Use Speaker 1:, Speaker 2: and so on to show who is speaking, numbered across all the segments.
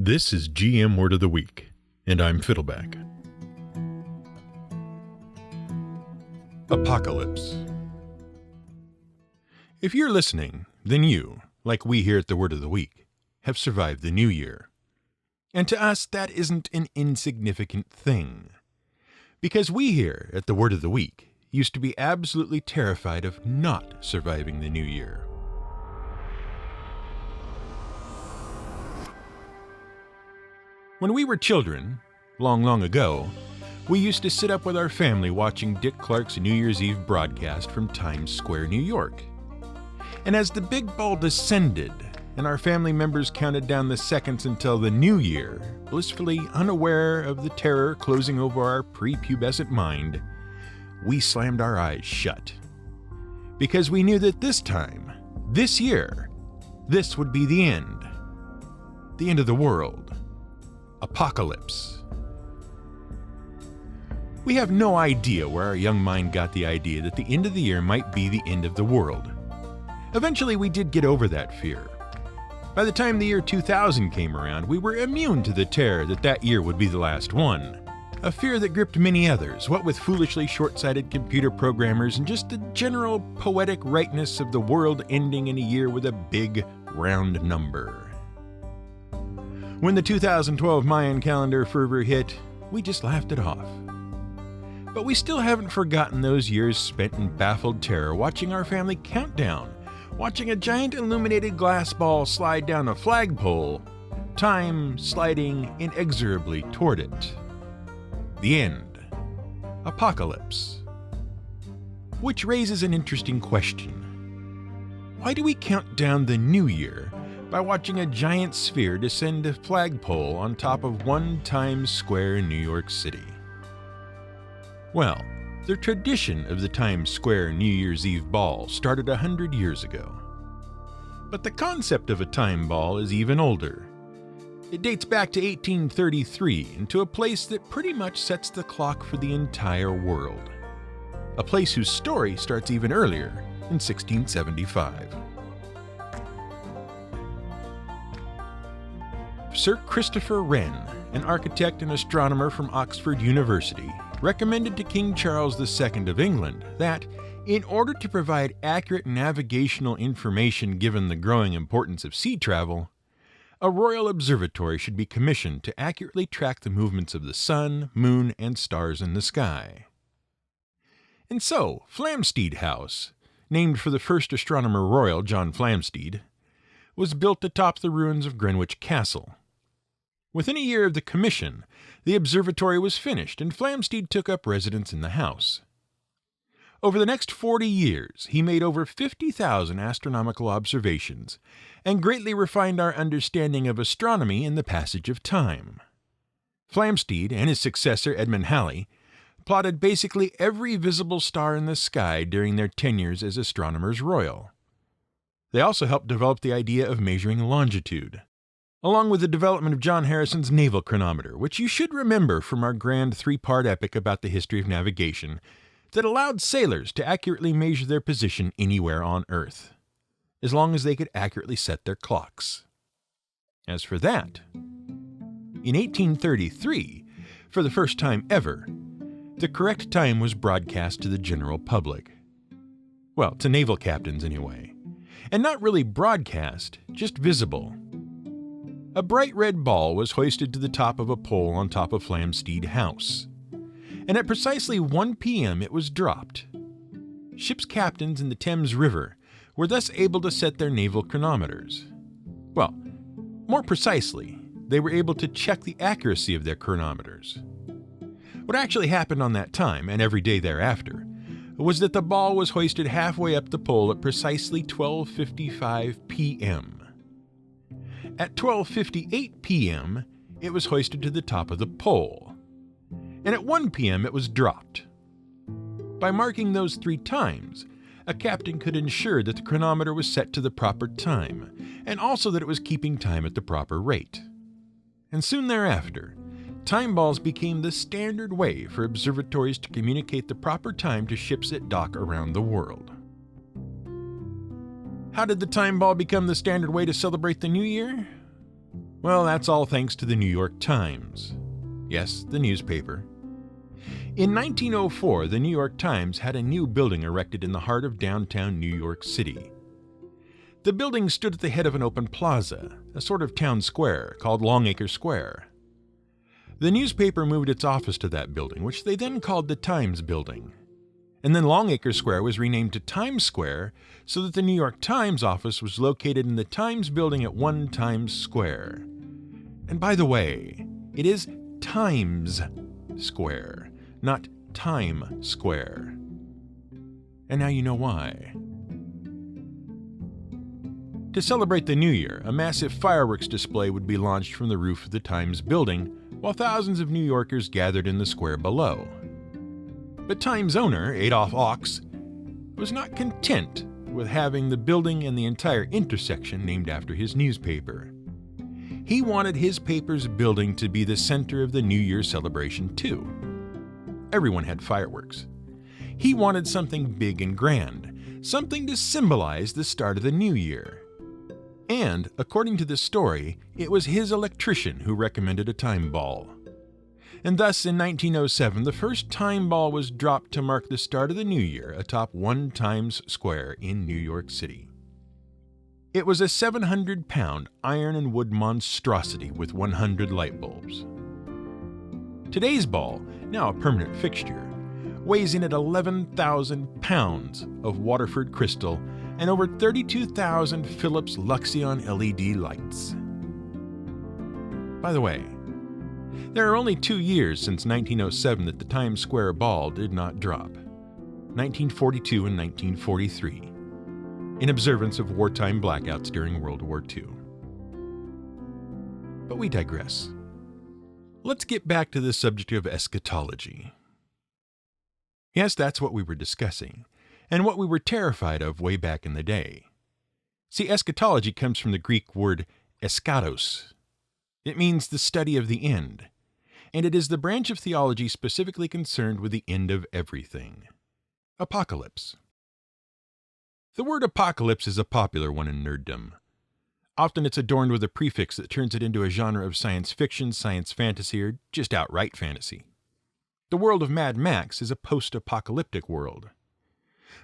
Speaker 1: This is GM Word of the Week, and I'm Fiddleback. Apocalypse. If you're listening, then you, like we here at the Word of the Week, have survived the new year. And to us, that isn't an insignificant thing. Because we here at the Word of the Week used to be absolutely terrified of not surviving the new year. When we were children, long ago, we used to sit up with our family watching Dick Clark's New Year's Eve broadcast from Times Square, New York. And as the big ball descended and our family members counted down the seconds until the new year, blissfully unaware of the terror closing over our prepubescent mind, we slammed our eyes shut. Because we knew that this time, this year, this would be the end. The end of the world. Apocalypse. We have no idea where our young mind got the idea that the end of the year might be the end of the world. Eventually, we did get over that fear. By the time the year 2000 came around, we were immune to the terror that year would be the last one. A fear that gripped many others, what with foolishly short-sighted computer programmers and just the general poetic rightness of the world ending in a year with a big, round number. When the 2012 Mayan calendar fervor hit, we just laughed it off. But we still haven't forgotten those years spent in baffled terror watching our family count down, watching a giant illuminated glass ball slide down a flagpole, time sliding inexorably toward it. The end. Apocalypse. Which raises an interesting question. Why do we count down the new year by watching a giant sphere descend a flagpole on top of one Times Square in New York City? Well, the tradition of the Times Square New Year's Eve ball started 100 years ago. But the concept of a time ball is even older. It dates back to 1833 and to a place that pretty much sets the clock for the entire world. A place whose story starts even earlier, in 1675. Sir Christopher Wren, an architect and astronomer from Oxford University, recommended to King Charles II of England that, in order to provide accurate navigational information given the growing importance of sea travel, a royal observatory should be commissioned to accurately track the movements of the sun, moon, and stars in the sky. And so, Flamsteed House, named for the first astronomer royal, John Flamsteed, was built atop the ruins of Greenwich Castle. Within a year of the commission, the observatory was finished and Flamsteed took up residence in the house. Over the next 40 years, he made over 50,000 astronomical observations and greatly refined our understanding of astronomy and the passage of time. Flamsteed and his successor Edmund Halley plotted basically every visible star in the sky during their tenures as astronomers royal. They also helped develop the idea of measuring longitude, along with the development of John Harrison's naval chronometer, which you should remember from our grand 3-part epic about the history of navigation that allowed sailors to accurately measure their position anywhere on Earth, as long as they could accurately set their clocks. As for that, in 1833, for the first time ever, the correct time was broadcast to the general public. Well, to naval captains anyway. And not really broadcast, just visible. A bright red ball was hoisted to the top of a pole on top of Flamsteed House, and at precisely 1 p.m. it was dropped. Ships' captains in the Thames River were thus able to set their naval chronometers. Well, more precisely, they were able to check the accuracy of their chronometers. What actually happened on that time, and every day thereafter, was that the ball was hoisted halfway up the pole at precisely 12:55 p.m. At 12:58 p.m., it was hoisted to the top of the pole, and at 1 p.m. it was dropped. By marking those 3 times, a captain could ensure that the chronometer was set to the proper time, and also that it was keeping time at the proper rate. And soon thereafter, time balls became the standard way for observatories to communicate the proper time to ships at dock around the world. How did the time ball become the standard way to celebrate the new year? Well, that's all thanks to the New York Times. Yes, the newspaper. In 1904, the New York Times had a new building erected in the heart of downtown New York City. The building stood at the head of an open plaza, a sort of town square called Longacre Square. The newspaper moved its office to that building, which they then called the Times Building. And then Longacre Square was renamed to Times Square so that the New York Times office was located in the Times Building at 1 Times Square. And by the way, it is Times Square, not Time Square. And now you know why. To celebrate the new year, a massive fireworks display would be launched from the roof of the Times Building, while thousands of New Yorkers gathered in the square below. But Times owner, Adolph Ochs, was not content with having the building and the entire intersection named after his newspaper. He wanted his paper's building to be the center of the New Year celebration too. Everyone had fireworks. He wanted something big and grand, something to symbolize the start of the new year. And, according to the story, it was his electrician who recommended a time ball. And thus, in 1907, the first time ball was dropped to mark the start of the new year atop 1 Times Square in New York City. It was a 700-pound iron and wood monstrosity with 100 light bulbs. Today's ball, now a permanent fixture, weighs in at 11,000 pounds of Waterford crystal and over 32,000 Philips Luxion LED lights. By the way, there are only 2 years since 1907 that the Times Square ball did not drop, 1942 and 1943, in observance of wartime blackouts during World War II. But we digress. Let's get back to the subject of eschatology. Yes, that's what we were discussing, and what we were terrified of way back in the day. See, eschatology comes from the Greek word eskatos. It means the study of the end, and it is the branch of theology specifically concerned with the end of everything. Apocalypse. The word apocalypse is a popular one in nerddom. Often it's adorned with a prefix that turns it into a genre of science fiction, science fantasy, or just outright fantasy. The world of Mad Max is a post-apocalyptic world.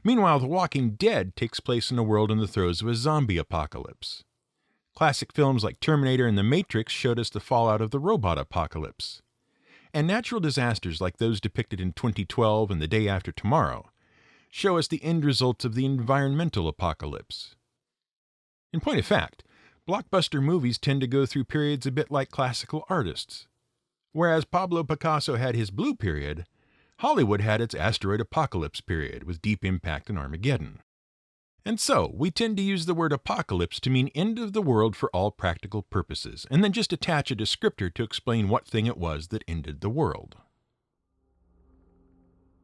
Speaker 1: Meanwhile, The Walking Dead takes place in a world in the throes of a zombie apocalypse. Classic films like Terminator and The Matrix showed us the fallout of the robot apocalypse. And natural disasters like those depicted in 2012 and The Day After Tomorrow show us the end results of the environmental apocalypse. In point of fact, blockbuster movies tend to go through periods a bit like classical artists. Whereas Pablo Picasso had his blue period, Hollywood had its asteroid apocalypse period with Deep Impact and Armageddon. And so, we tend to use the word apocalypse to mean end of the world for all practical purposes, and then just attach a descriptor to explain what thing it was that ended the world.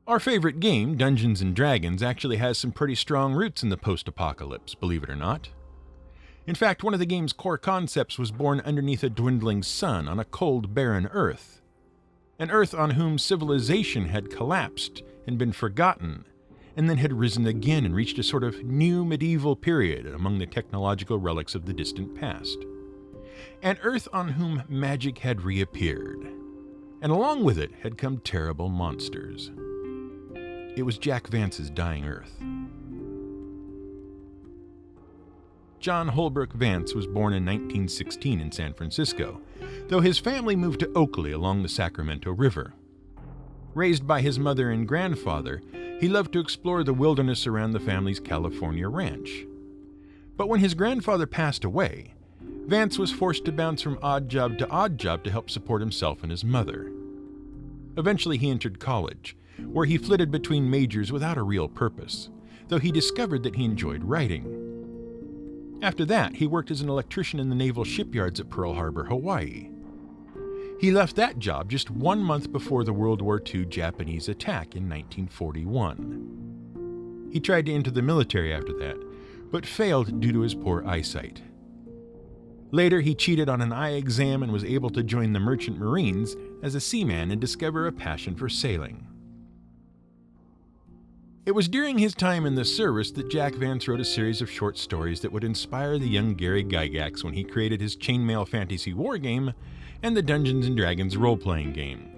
Speaker 1: Our favorite game, Dungeons & Dragons, actually has some pretty strong roots in the post-apocalypse, believe it or not. In fact, one of the game's core concepts was born underneath a dwindling sun on a cold, barren Earth. An Earth on whom civilization had collapsed and been forgotten, and then had risen again and reached a sort of new medieval period among the technological relics of the distant past. An Earth on whom magic had reappeared, and along with it had come terrible monsters. It was Jack Vance's dying Earth. John Holbrook Vance was born in 1916 in San Francisco, though his family moved to Oakley along the Sacramento River. Raised by his mother and grandfather, he loved to explore the wilderness around the family's California ranch. But when his grandfather passed away, Vance was forced to bounce from odd job to help support himself and his mother. Eventually he entered college, where he flitted between majors without a real purpose, though he discovered that he enjoyed writing. After that, he worked as an electrician in the naval shipyards at Pearl Harbor, Hawaii. He left that job just 1 month before the World War II Japanese attack in 1941. He tried to enter the military after that, but failed due to his poor eyesight. Later, he cheated on an eye exam and was able to join the Merchant Marines as a seaman and discover a passion for sailing. It was during his time in the service that Jack Vance wrote a series of short stories that would inspire the young Gary Gygax when he created his chainmail fantasy wargame and the Dungeons & Dragons role-playing game.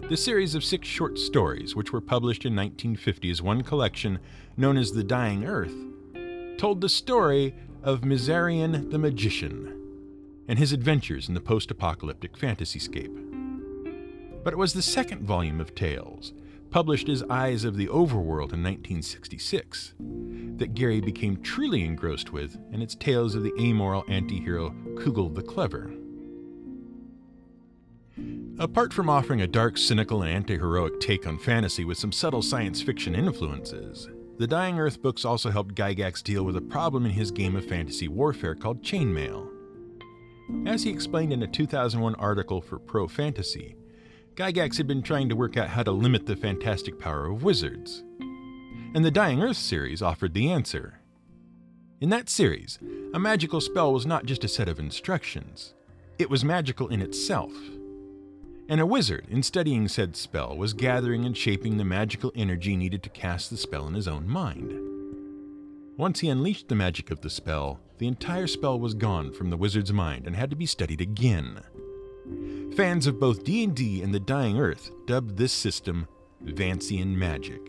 Speaker 1: The series of 6 short stories, which were published in 1950 as one collection known as The Dying Earth, told the story of Vancian the Magician and his adventures in the post-apocalyptic fantasyscape. But it was the second volume of tales, published as Eyes of the Overworld in 1966, that Gary became truly engrossed with, and its tales of the amoral anti-hero Kugel the Clever. Apart from offering a dark, cynical, and anti-heroic take on fantasy with some subtle science fiction influences, the Dying Earth books also helped Gygax deal with a problem in his game of fantasy warfare called chainmail. As he explained in a 2001 article for Pro Fantasy, Gygax had been trying to work out how to limit the fantastic power of wizards. And the Dying Earth series offered the answer. In that series, a magical spell was not just a set of instructions. It was magical in itself. And a wizard, in studying said spell, was gathering and shaping the magical energy needed to cast the spell in his own mind. Once he unleashed the magic of the spell, the entire spell was gone from the wizard's mind and had to be studied again. Fans of both D&D and The Dying Earth dubbed this system Vancian Magic.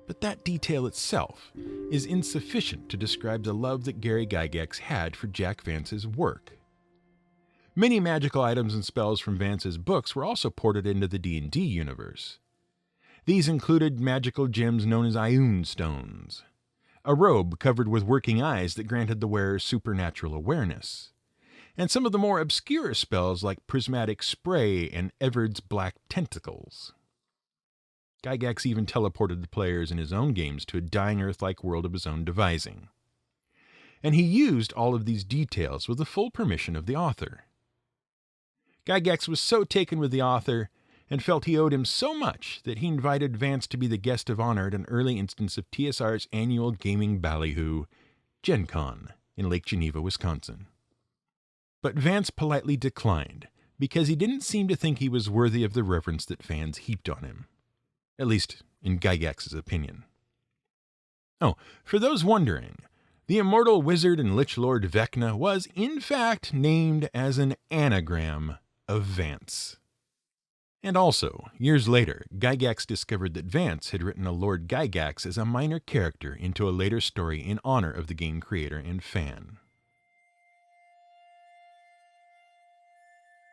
Speaker 1: But that detail itself is insufficient to describe the love that Gary Gygax had for Jack Vance's work. Many magical items and spells from Vance's books were also ported into the D&D universe. These included magical gems known as Ioun stones, a robe covered with working eyes that granted the wearer supernatural awareness, and some of the more obscure spells like prismatic spray and Everard's black tentacles. Gygax even teleported the players in his own games to a Dying Earth-like world of his own devising. And he used all of these details with the full permission of the author. Gygax was so taken with the author and felt he owed him so much that he invited Vance to be the guest of honor at an early instance of TSR's annual gaming ballyhoo, Gen Con, in Lake Geneva, Wisconsin. But Vance politely declined because he didn't seem to think he was worthy of the reverence that fans heaped on him. At least, in Gygax's opinion. Oh, for those wondering, the immortal wizard and lich lord Vecna was, in fact, named as an anagram of Vance. And also, years later, Gygax discovered that Vance had written a Lord Gygax as a minor character into a later story in honor of the game creator and fan.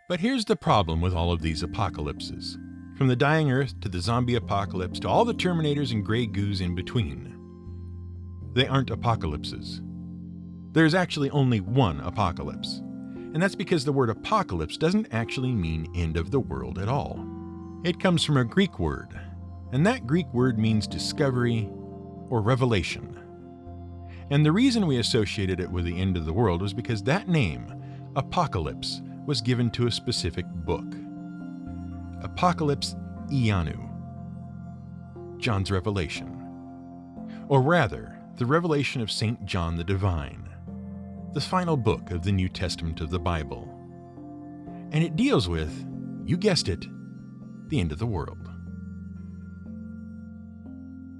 Speaker 1: But here's the problem with all of these apocalypses. From the Dying Earth to the zombie apocalypse to all the Terminators and Grey Goos in between. They aren't apocalypses. There's actually only one apocalypse. And that's because the word apocalypse doesn't actually mean end of the world at all. It comes from a Greek word, and that Greek word means discovery or revelation. And the reason we associated it with the end of the world was because that name, apocalypse, was given to a specific book. Apocalypse Ianu, John's Revelation. Or rather, the Revelation of St. John the Divine, the final book of the New Testament of the Bible. And it deals with, you guessed it, the end of the world.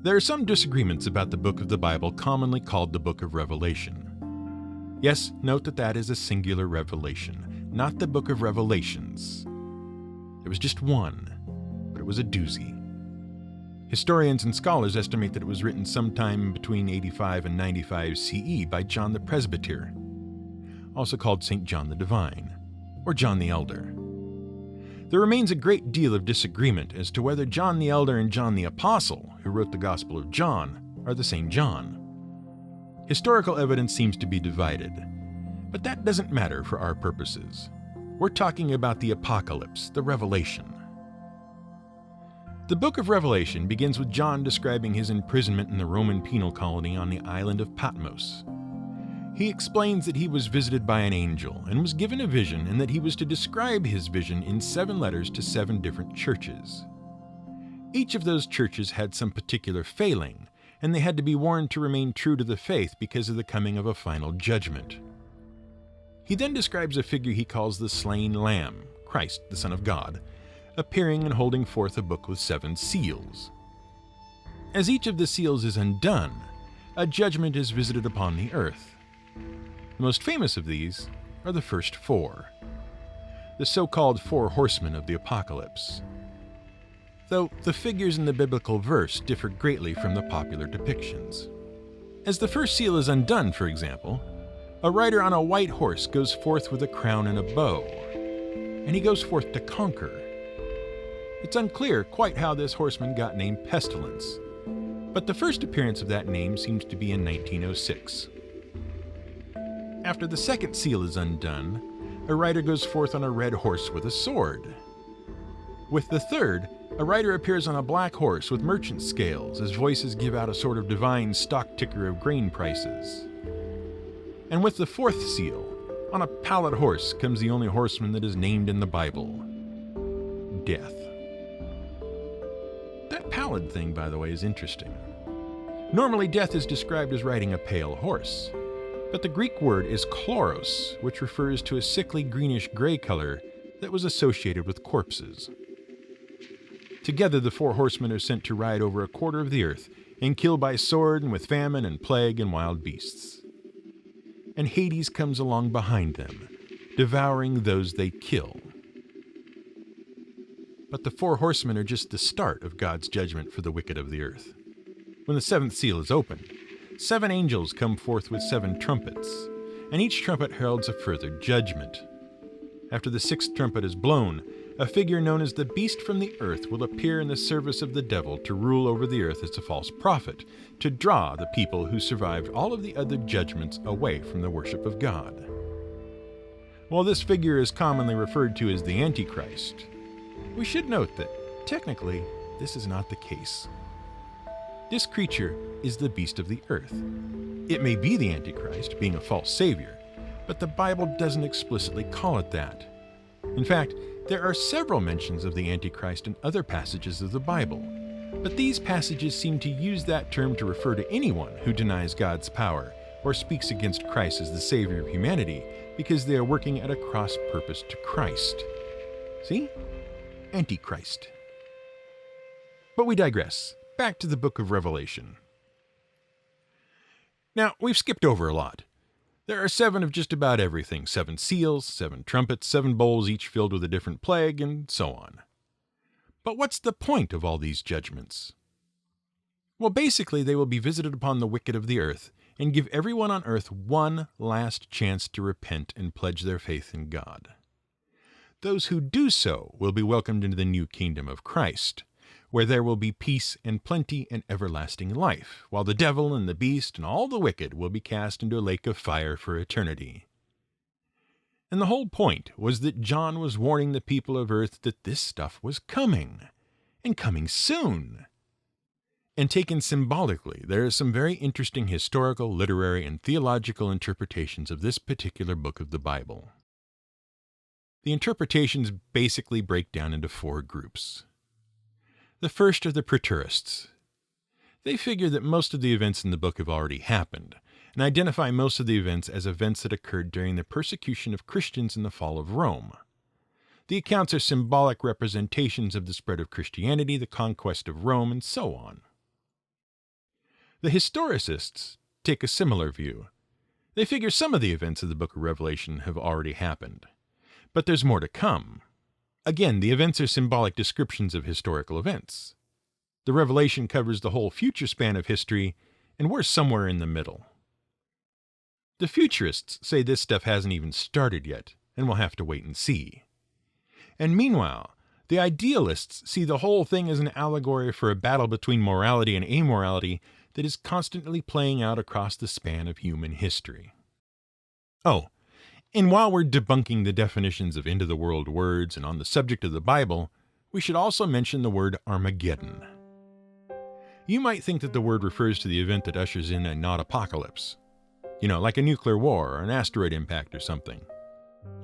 Speaker 1: There are some disagreements about the book of the Bible commonly called the Book of Revelation. Yes, note that that is a singular revelation, not the Book of Revelations. There was just one, but it was a doozy. Historians and scholars estimate that it was written sometime between 85 and 95 CE by John the Presbyter, also called St. John the Divine, or John the Elder. There remains a great deal of disagreement as to whether John the Elder and John the Apostle, who wrote the Gospel of John, are the same John. Historical evidence seems to be divided, but that doesn't matter for our purposes. We're talking about the apocalypse, the revelation. The book of Revelation begins with John describing his imprisonment in the Roman penal colony on the island of Patmos. He explains that he was visited by an angel and was given a vision, and that he was to describe his vision in 7 letters to 7 different churches. Each of those churches had some particular failing, and they had to be warned to remain true to the faith because of the coming of a final judgment. He then describes a figure he calls the slain lamb, Christ, the Son of God, appearing and holding forth a book with 7 seals. As each of the seals is undone, a judgment is visited upon the earth. The most famous of these are the first four, the so-called four horsemen of the apocalypse. Though the figures in the biblical verse differ greatly from the popular depictions. As the first seal is undone, for example, a rider on a white horse goes forth with a crown and a bow, and he goes forth to conquer. It's unclear quite how this horseman got named Pestilence, but the first appearance of that name seems to be in 1906. After the second seal is undone, a rider goes forth on a red horse with a sword. With the third, a rider appears on a black horse with merchant scales as voices give out a sort of divine stock ticker of grain prices. And with the fourth seal, on a pallid horse comes the only horseman that is named in the Bible: Death. That pallid thing, by the way, is interesting. Normally, death is described as riding a pale horse, but the Greek word is chloros, which refers to a sickly greenish-gray color that was associated with corpses. Together, the four horsemen are sent to ride over a quarter of the earth and kill by sword and with famine and plague and wild beasts. And Hades comes along behind them, devouring those they kill. But the four horsemen are just the start of God's judgment for the wicked of the earth. When the seventh seal is opened, 7 angels come forth with 7 trumpets, and each trumpet heralds a further judgment. After the 6th trumpet is blown, a figure known as the beast from the earth will appear in the service of the devil to rule over the earth as a false prophet, to draw the people who survived all of the other judgments away from the worship of God. While this figure is commonly referred to as the Antichrist, we should note that, technically, this is not the case. This creature is the beast of the earth. It may be the Antichrist, being a false savior, but the Bible doesn't explicitly call it that. In fact, there are several mentions of the Antichrist in other passages of the Bible, but these passages seem to use that term to refer to anyone who denies God's power or speaks against Christ as the Savior of humanity because they are working at a cross purpose to Christ. See? Antichrist. But we digress. Back to the book of Revelation. Now, we've skipped over a lot. There are 7 of just about everything: 7 seals, 7 trumpets, 7 bowls each filled with a different plague, and so on. But what's the point of all these judgments? Well, basically, they will be visited upon the wicked of the earth and give everyone on earth one last chance to repent and pledge their faith in God. Those who do so will be welcomed into the new kingdom of Christ, where there will be peace and plenty and everlasting life, while the devil and the beast and all the wicked will be cast into a lake of fire for eternity. And the whole point was that John was warning the people of earth that this stuff was coming, and coming soon. And taken symbolically, there are some very interesting historical, literary, and theological interpretations of this particular book of the Bible. The interpretations basically break down into 4 groups. The first are the Preterists. They figure that most of the events in the book have already happened, and identify most of the events as events that occurred during the persecution of Christians in the fall of Rome. The accounts are symbolic representations of the spread of Christianity, the conquest of Rome, and so on. The Historicists take a similar view. They figure some of the events of the book of Revelation have already happened, but there's more to come. Again, the events are symbolic descriptions of historical events. The Revelation covers the whole future span of history, and we're somewhere in the middle. The Futurists say this stuff hasn't even started yet, and we'll have to wait and see. And meanwhile, the Idealists see the whole thing as an allegory for a battle between morality and amorality that is constantly playing out across the span of human history. Oh, and while we're debunking the definitions of end-of-the-world words and on the subject of the Bible, we should also mention the word Armageddon. You might think that the word refers to the event that ushers in a not-apocalypse. Like a nuclear war or an asteroid impact or something.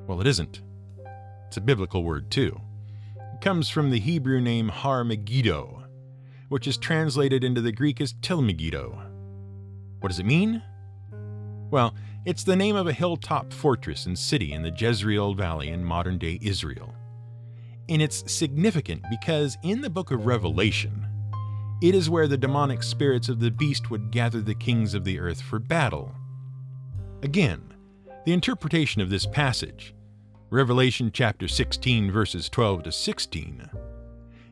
Speaker 1: Well, it isn't. It's a biblical word, too. It comes from the Hebrew name Har Megiddo, which is translated into the Greek as Tel Megiddo. What does it mean? Well, it's the name of a hilltop fortress and city in the Jezreel Valley in modern-day Israel. And it's significant because in the book of Revelation, It is where the demonic spirits of the beast would gather the kings of the earth for battle. Again, the interpretation of this passage, Revelation chapter 16 verses 12 to 16,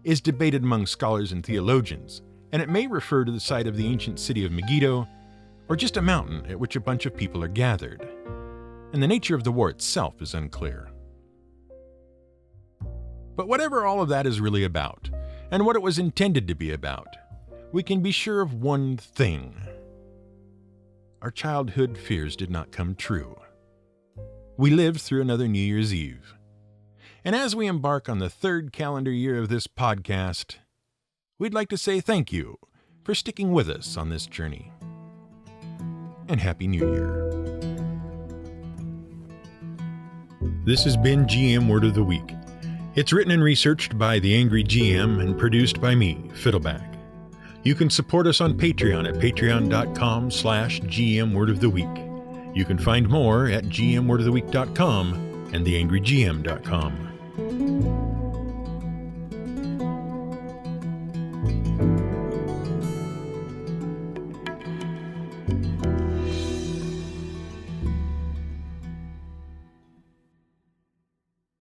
Speaker 1: is debated among scholars and theologians, and it may refer to the site of the ancient city of Megiddo, or just a mountain at which a bunch of people are gathered. And the nature of the war itself is unclear. But whatever all of that is really about, and what it was intended to be about, we can be sure of one thing. Our childhood fears did not come true. We lived through another New Year's Eve. And as we embark on the third calendar year of this podcast, we'd like to say thank you for sticking with us on this journey. And Happy New Year. This has been GM Word of the Week. It's written and researched by The Angry GM and produced by me, Fiddleback. You can support us on Patreon at patreon.com/GM Word of the Week. You can find more at gmwordoftheweek.com and theangrygm.com.